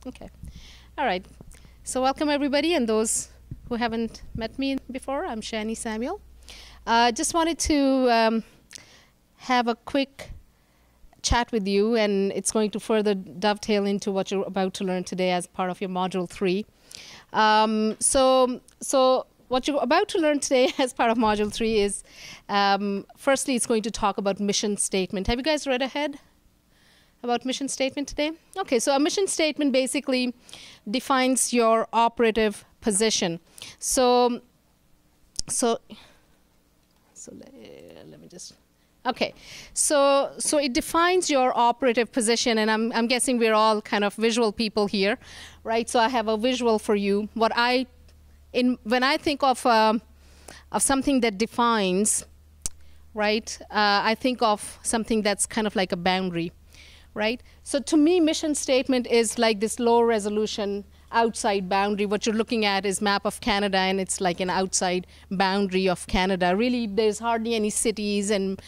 Okay. All right. So welcome everybody, and those who haven't met me before. I'm Shani Samuel. Just wanted to have a quick chat with you, and it's going to further dovetail into what you're about to learn today as part of your Module 3. So what you're about to learn today as part of Module 3 is, firstly, it's going to talk about mission statement. Have you guys read ahead about mission statement today? Okay, so a mission statement basically defines your operative position. So let me just, okay. So it defines your operative position, and I'm guessing we're all kind of visual people here, right? So I have a visual for you. When I think of something that defines, right, I think of something that's kind of like a boundary. Right? So to me, mission statement is like this low resolution outside boundary. What you're looking at is map of Canada, and it's like an outside boundary of Canada. Really, there's hardly any cities and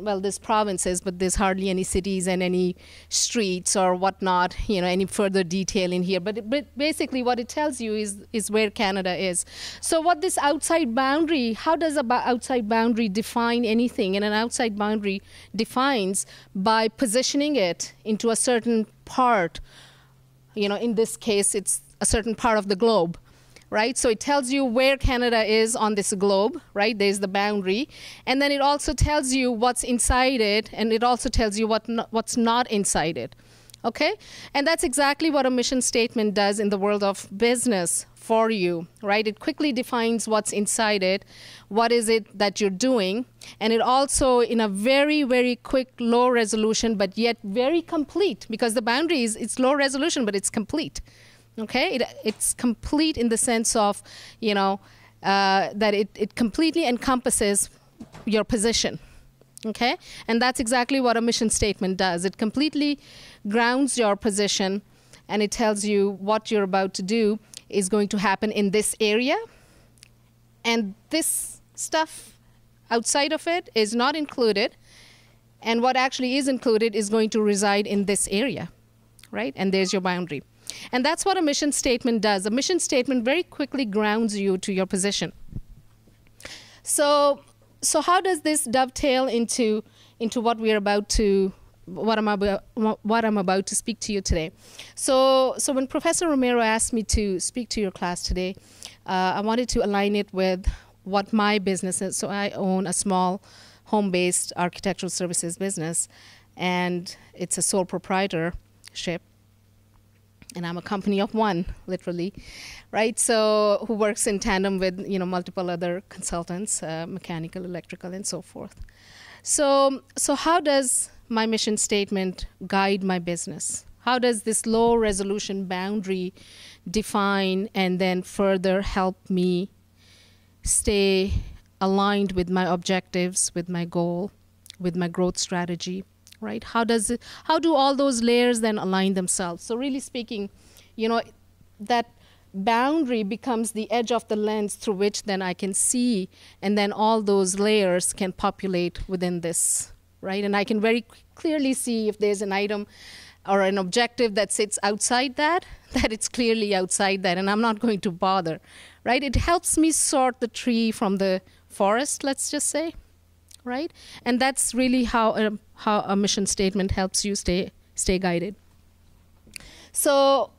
well, there's provinces, but there's hardly any cities and any streets or whatnot, any further detail in here. But basically what it tells you is where Canada is. So what this outside boundary, how does an outside boundary define anything? And an outside boundary defines by positioning it into a certain part. In this case, it's a certain part of the globe. Right? So it tells you where Canada is on this globe, right? There's the boundary. And then it also tells you what's inside it, and it also tells you what's not inside it. Okay? And that's exactly what a mission statement does in the world of business for you, right? It quickly defines what's inside it, what is it that you're doing, and it also, in a very, very quick, low resolution, but yet very complete, because the boundary it's low resolution, but it's complete. Okay, it's complete in the sense of, that it completely encompasses your position. Okay, and that's exactly what a mission statement does. It completely grounds your position, and it tells you what you're about to do is going to happen in this area, and this stuff outside of it is not included, and what actually is included is going to reside in this area, right? And there's your boundary. And that's what a mission statement does. A mission statement very quickly grounds you to your position. So how does this dovetail into what I'm about to speak to you today? So when Professor Romero asked me to speak to your class today, I wanted to align it with what my business is. So I own a small home-based architectural services business, and it's a sole proprietorship. And I'm a company of one, literally, right? So who works in tandem with multiple other consultants, mechanical, electrical, and so forth. So how does my mission statement guide my business? How does this low resolution boundary define and then further help me stay aligned with my objectives, with my goal, with my growth strategy? Right? How do all those layers then align themselves? So really speaking, that boundary becomes the edge of the lens through which then I can see, and then all those layers can populate within this, right? And I can very clearly see if there's an item or an objective that sits outside that it's clearly outside that, and I'm not going to bother, right? It helps me sort the tree from the forest, let's just say. Right? And that's really how a mission statement helps you stay guided. So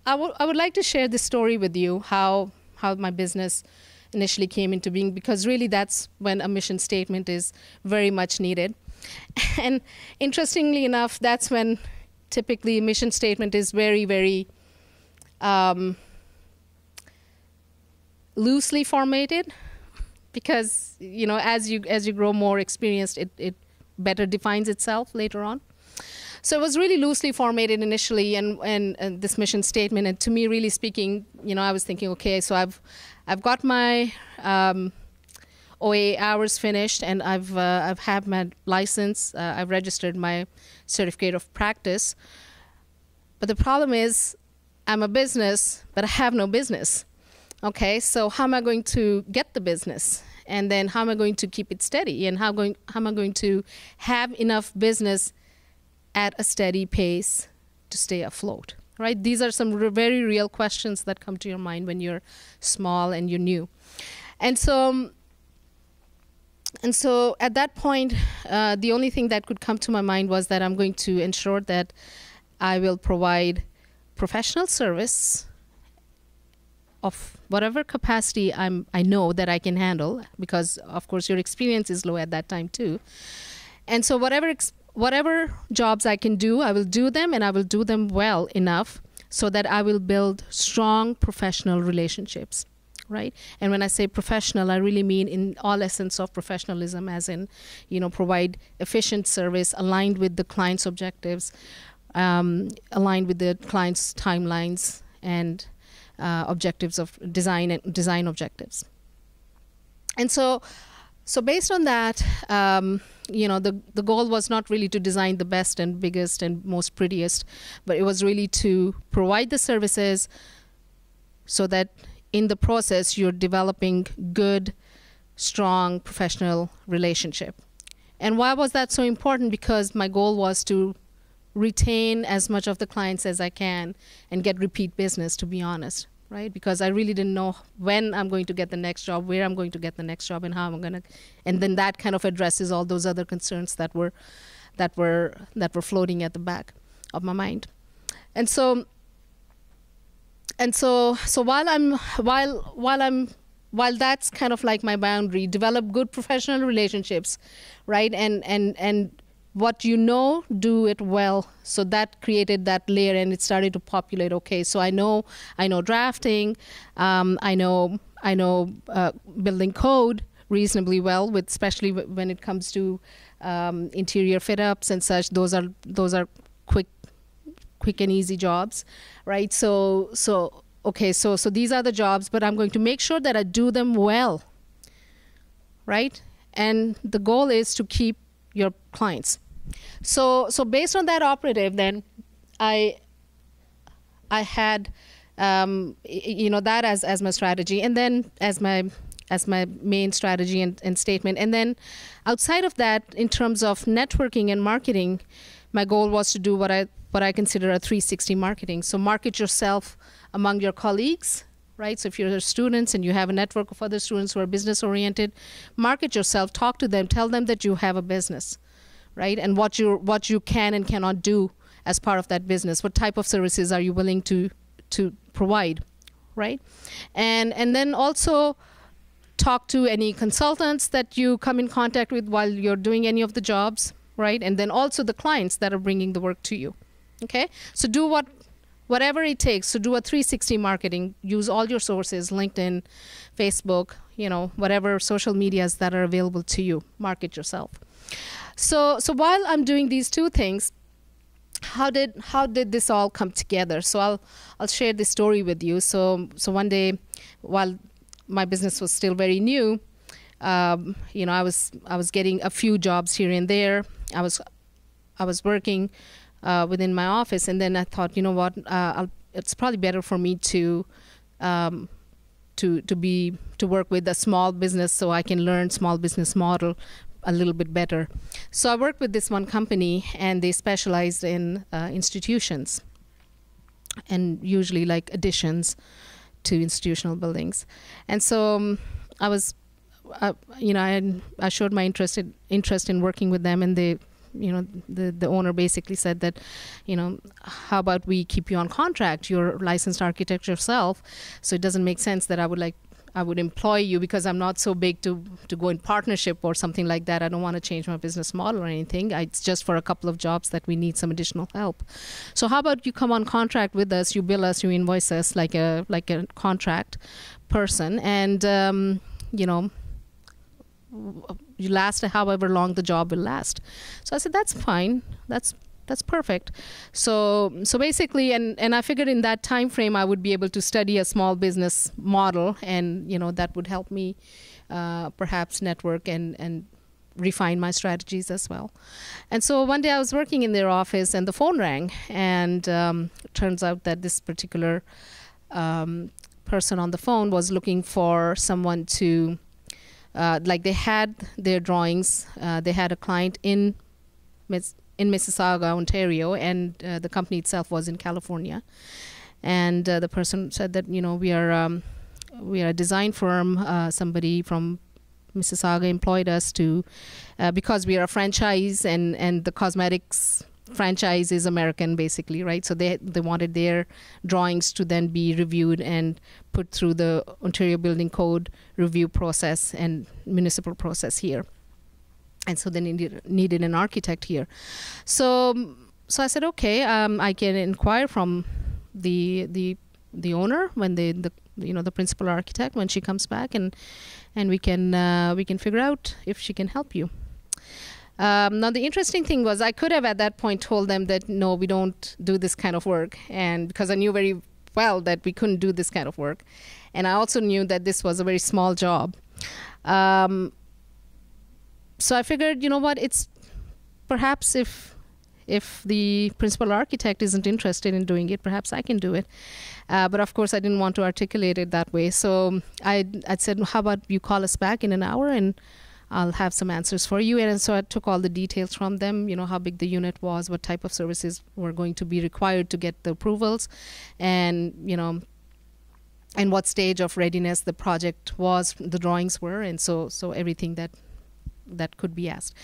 I would like to share this story with you, how my business initially came into being, because really that's when a mission statement is very much needed. And interestingly enough, that's when typically a mission statement is very, very loosely formatted. Because as you grow more experienced, it better defines itself later on. So it was really loosely formatted initially, and this mission statement. And to me, really speaking, I was thinking, okay, so I've got my OA hours finished, and I've had my license. I've registered my certificate of practice. But the problem is, I'm a business, but I have no business. Okay, so how am I going to get the business? And then how am I going to keep it steady? And how am I going to have enough business at a steady pace to stay afloat, right? These are some very real questions that come to your mind when you're small and you're new. And so at that point, the only thing that could come to my mind was that I'm going to ensure that I will provide professional service of whatever capacity I know that I can handle, because of course your experience is low at that time too. And so whatever jobs I can do, I will do them, and I will do them well enough so that I will build strong professional relationships, right? And when I say professional, I really mean in all essence of professionalism, as in, provide efficient service aligned with the client's objectives, aligned with the client's timelines and objectives of design and design objectives. And so based on that, the goal was not really to design the best and biggest and most prettiest, but it was really to provide the services so that in the process you're developing good, strong, professional relationship. And why was that so important? Because my goal was to retain as much of the clients as I can and get repeat business, to be honest, right? Because I really didn't know when I'm going to get the next job, where I'm going to get the next job, and how I'm going to, and then that kind of addresses all those other concerns that were floating at the back of my mind. And so while that's kind of like my boundary, develop good professional relationships, right? And what do it well. So that created that layer, and it started to populate. Okay, so I know drafting, I know building code reasonably well, with especially when it comes to interior fit ups and such. Those are quick and easy jobs, right? So these are the jobs, but I'm going to make sure that I do them well, right? And the goal is to keep your clients. So based on that operative, then I had that as my strategy, and then as my main strategy and statement. And then outside of that, in terms of networking and marketing, my goal was to do what I consider a 360 marketing. So market yourself among your colleagues, right? So if you're students and you have a network of other students who are business oriented, market yourself, talk to them, tell them that you have a business, right? And what you can and cannot do as part of that business. What type of services are you willing to provide, right? And then also talk to any consultants that you come in contact with while you're doing any of the jobs, right? And then also the clients that are bringing the work to you. Okay, so do whatever it takes. So do a 360 marketing. Use all your sources: LinkedIn, Facebook, whatever social medias that are available to you. Market yourself. So while I'm doing these two things, how did this all come together? So I'll share this story with you. So one day, while my business was still very new, I was getting a few jobs here and there. I was working within my office, and then I thought, you know what, it's probably better for me to work with a small business so I can learn small business model a little bit better. So I worked with this one company, and they specialized in institutions, and usually like additions to institutional buildings. And so I showed my interest in working with them, and they, the owner basically said that, how about we keep you on contract? You're a licensed architect yourself, so it doesn't make sense that I would employ you, because I'm not so big to go in partnership or something like that. I don't want to change my business model or anything. It's just for a couple of jobs that we need some additional help. So how about you come on contract with us? You bill us, you invoice us like a contract person, and you last however long the job will last. So I said, that's fine. That's perfect. So basically, and I figured in that time frame I would be able to study a small business model, and that would help me perhaps network and refine my strategies as well. And so one day I was working in their office, and the phone rang, and it turns out that this particular person on the phone was looking for someone to they had their drawings. They had a client in in Mississauga, Ontario, and the company itself was in California. And the person said that, we are a design firm. Somebody from Mississauga employed us to, because we are a franchise, and the cosmetics franchise is American, basically, right? So they wanted their drawings to then be reviewed and put through the Ontario Building Code review process and municipal process here. And so they needed an architect here. So I said, okay, I can inquire from the owner when the principal architect, when she comes back, and we can figure out if she can help you. Now, the interesting thing was, I could have at that point told them that, no, we don't do this kind of work, and because I knew very well that we couldn't do this kind of work. And I also knew that this was a very small job. So I figured, what, it's perhaps if the principal architect isn't interested in doing it, perhaps I can do it. But of course, I didn't want to articulate it that way. So I said, how about you call us back in an hour, and I'll have some answers for you. And so I took all the details from them, how big the unit was, what type of services were going to be required to get the approvals, and, and what stage of readiness the project was, the drawings were, and so everything that could be asked.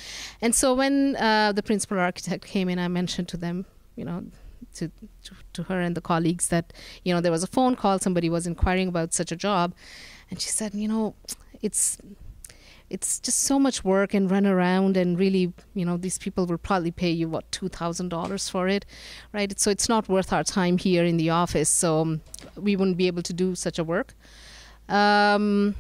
And so when the principal architect came in, I mentioned to them, to her and the colleagues that, there was a phone call, somebody was inquiring about such a job. And she said, it's just so much work and run around, and really, these people will probably pay you, what, $2,000 for it, right? So it's not worth our time here in the office, so we wouldn't be able to do such a work. And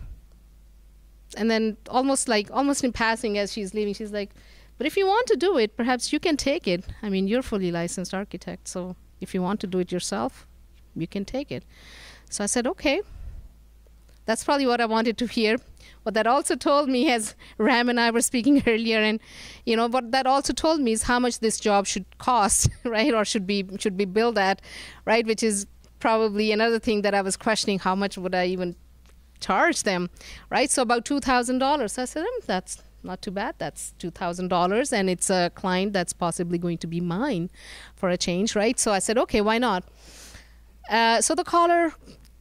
then almost in passing, as she's leaving, she's like, but if you want to do it, perhaps you can take it. I mean, you're a fully licensed architect, so if you want to do it yourself, you can take it. So I said, okay. That's probably what I wanted to hear. What that also told me, as Ram and I were speaking earlier, and what that also told me is how much this job should cost, right, or should be billed at, right, which is probably another thing that I was questioning. How much would I even charge them, right? So about $2,000. So I said, that's not too bad. That's $2,000, and it's a client that's possibly going to be mine for a change, right? So I said, okay, why not? So the caller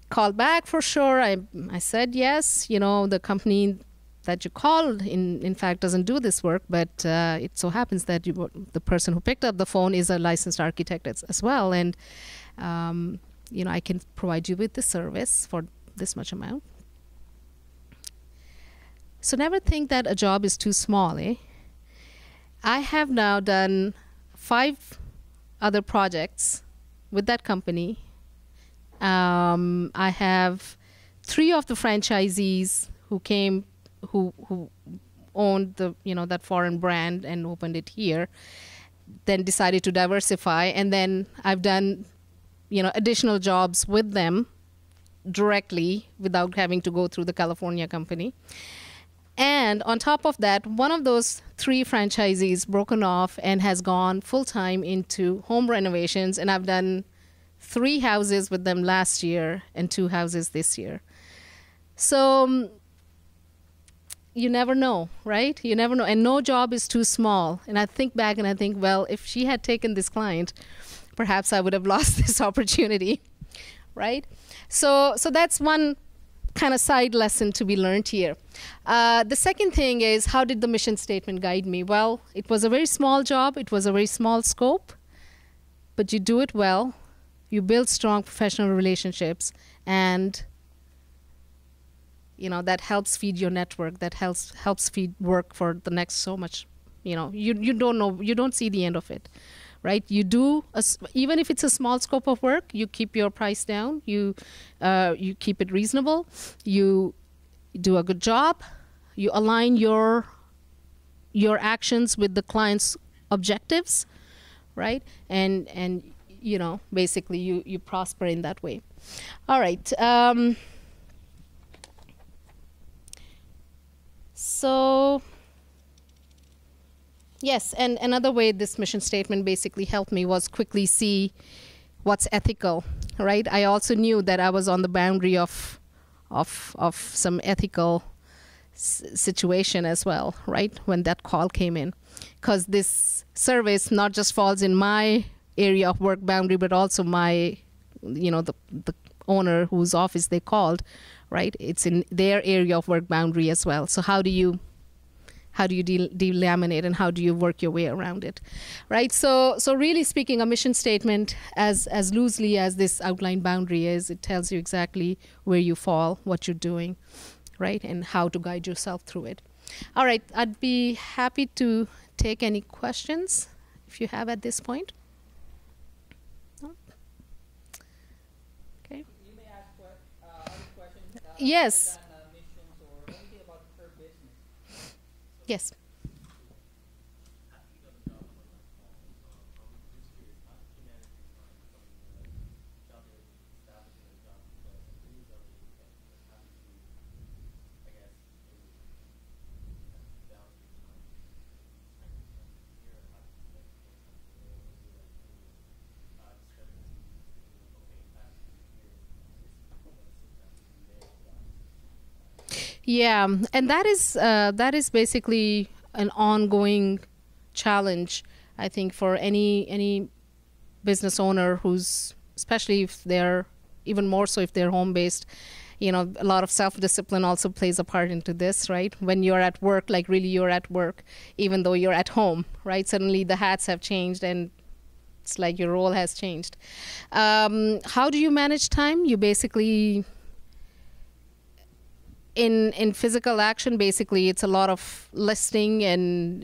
called back for sure. I said yes. The company that you called in fact doesn't do this work, but it so happens that the person who picked up the phone is a licensed architect as well, and I can provide you with the service for this much amount. So never think that a job is too small, eh? I have now done 5 other projects with that company. I have 3 of the franchisees who owned that foreign brand and opened it here, then decided to diversify, and then I've done additional jobs with them directly without having to go through the California company. And on top of that, one of those 3 franchisees broken off and has gone full-time into home renovations, and I've done 3 houses with them last year and 2 houses this year. So you never know, right? You never know. And no job is too small. And I think back and I think, well, if she had taken this client, perhaps I would have lost this opportunity, right? So that's one kind of side lesson to be learned here. The second thing is, how did the mission statement guide me? Well, it was a very small job. It was a very small scope, but you do it well. You build strong professional relationships, and that helps feed your network. That helps feed work for the next so much. You don't know, you don't see the end of it, right? You do even if it's a small scope of work, you keep your price down. You keep it reasonable. You do a good job. You align your actions with the client's objectives, right? And basically you prosper in that way. All right. So yes, and another way this mission statement basically helped me was quickly see what's ethical, right? I also knew that I was on the boundary of some ethical situation as well, right? When that call came in, because this service not just falls in my area of work boundary, but also my, the owner whose office they called, right? It's in their area of work boundary as well. So how do you delaminate, and how do you work your way around it, right? So really speaking, a mission statement, as loosely as this outline boundary is, it tells you exactly where you fall, what you're doing, right, and how to guide yourself through it. All right, I'd be happy to take any questions if you have at this point. No? Okay. You may ask other questions. Yes. Missions or anything about her business. Yes. Yeah, and that is basically an ongoing challenge, I think, for any business owner who's, especially if they're, even more so if they're home based. A lot of self-discipline also plays a part into this, right? When you're at work, like really you're at work, even though you're at home, right? Suddenly the hats have changed and it's like your role has changed. How do you manage time? You basically, in physical action, basically it's a lot of listing and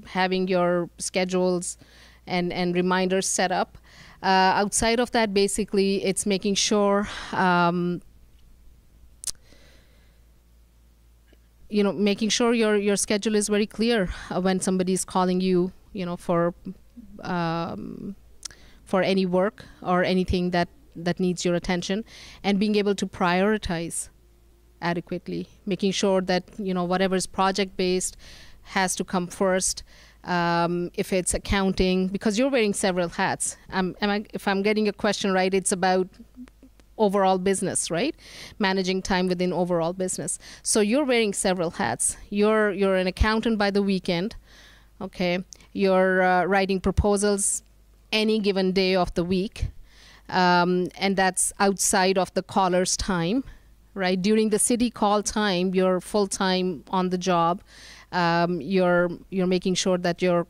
having your schedules and reminders set up. Outside of that, basically it's making sure making sure your schedule is very clear when somebody's calling you, for any work or anything that needs your attention, and being able to prioritize adequately, making sure that whatever is project based has to come first. If it's accounting, because you're wearing several hats. If I'm getting your question right, it's about overall business, right? Managing time within overall business. So you're wearing several hats. You're an accountant by the weekend, okay? You're writing proposals any given day of the week, and that's outside of the caller's time, right? During the city call time, you're full time on the job. You're making sure that you're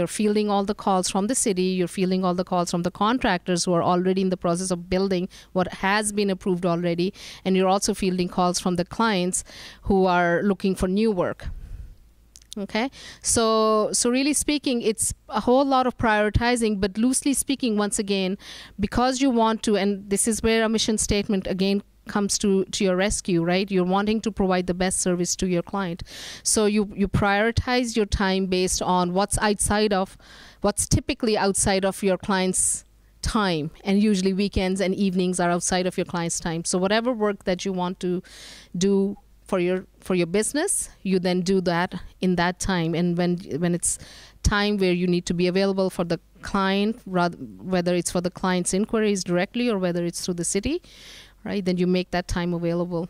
fielding all the calls from the city. You're fielding all the calls from the contractors who are already in the process of building what has been approved already, and you're also fielding calls from the clients who are looking for new work. Okay, so really speaking, it's a whole lot of prioritizing, but loosely speaking, once again, because you want to, and this is where a mission statement again comes to your rescue, right? You're wanting to provide the best service to your client. So you prioritize your time based on what's typically outside of your client's time, and usually weekends and evenings are outside of your client's time. So whatever work that you want to do for your business, you then do that in that time. And when it's time where you need to be available for the client, whether it's for the client's inquiries directly or whether it's through the city, right, then you make that time available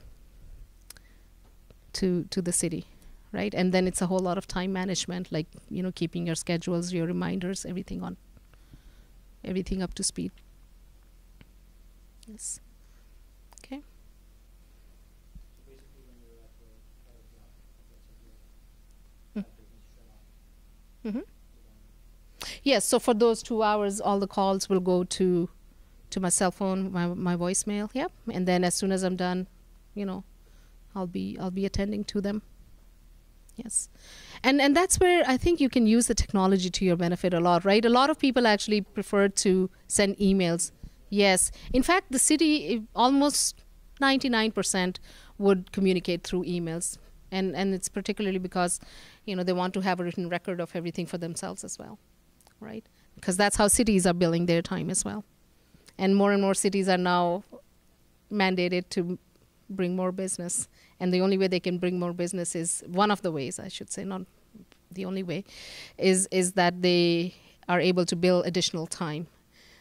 to the city, right? And then it's a whole lot of time management, like keeping your schedules, your reminders, everything up to speed. Yes. Okay. Mm-hmm. Yes, so for those 2 hours, all the calls will go to my cell phone, my voicemail, yeah. And then as soon as I'm done, I'll be attending to them. Yes. And that's where I think you can use the technology to your benefit a lot, right? A lot of people actually prefer to send emails. Yes. In fact, the city, almost 99% would communicate through emails. And it's particularly because, they want to have a written record of everything for themselves as well, right? Because that's how cities are billing their time as well. And more cities are now mandated to bring more business. And the only way they can bring more business is, one of the ways, I should say, not the only way, is that they are able to bill additional time.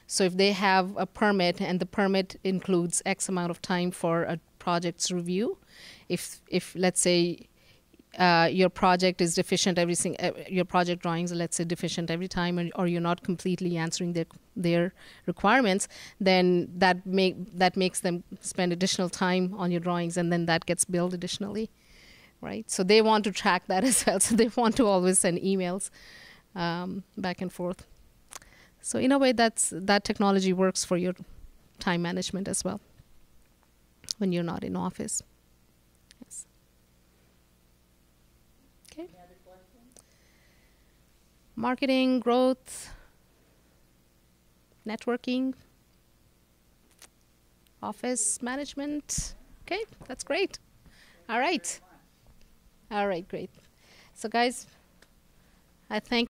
So if they have a permit and the permit includes X amount of time for a project's review, If let's say your project is deficient your project drawings are, let's say, deficient every time, or you're not completely answering their requirements, then that makes them spend additional time on your drawings, and then that gets billed additionally, right? So they want to track that as well. So they want to always send emails back and forth. So in a way, that technology works for your time management as well when you're not in office. Yes. Okay. Any other questions? Marketing, growth, networking, office management. Okay, that's great. All right. All right, great. So guys, I thank